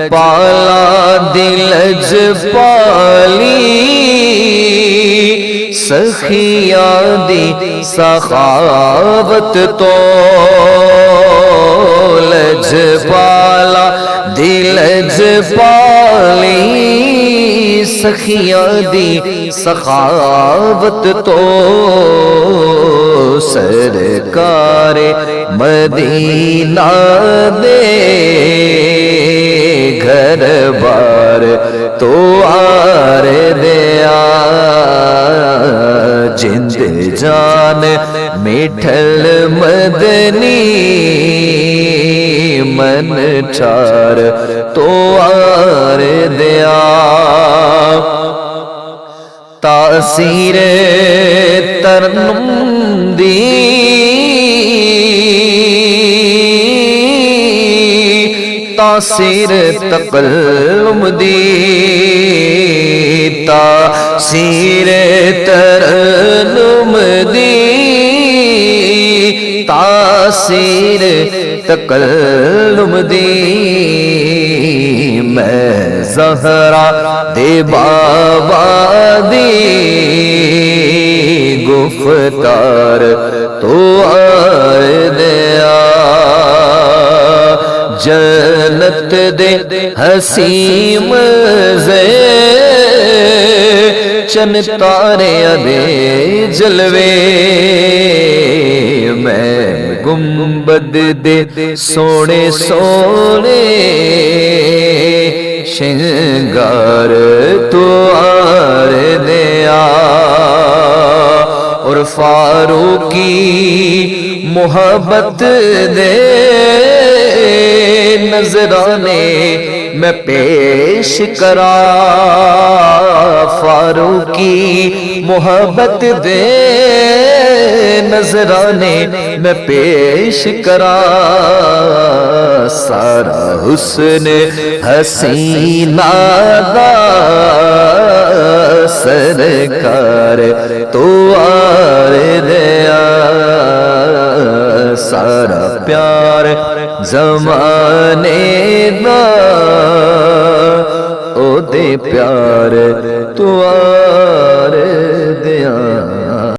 پالا دل پالی سخیاں دی سخاوت تو لج پالا دل پالی سخیاں دی سخاوت تو سرکار مدینہ دے گھر بار تو آر دیا جند جان میٹھل مدنی من چار تو آر دیا تاثیر ترنم دی تاثیر تقلم دی تاثیر ترنم دی تاثیر تقلم دی میں زہرا دے بابا دی گفتار تو آئے دیا جنت دے حسین مزے چن تارے دے جلوے میں گنبد دے سونے سونے شنگار تو آر دیا اور فاروقی محبت دے نظرانے میں پیش کرا فاروقی محبت دے نظرانے میں پیش کرا سارا حسن حسینہ دا سرکار تو آر دیا سارا پیار زمانے دا او دے پیار تو آر دیا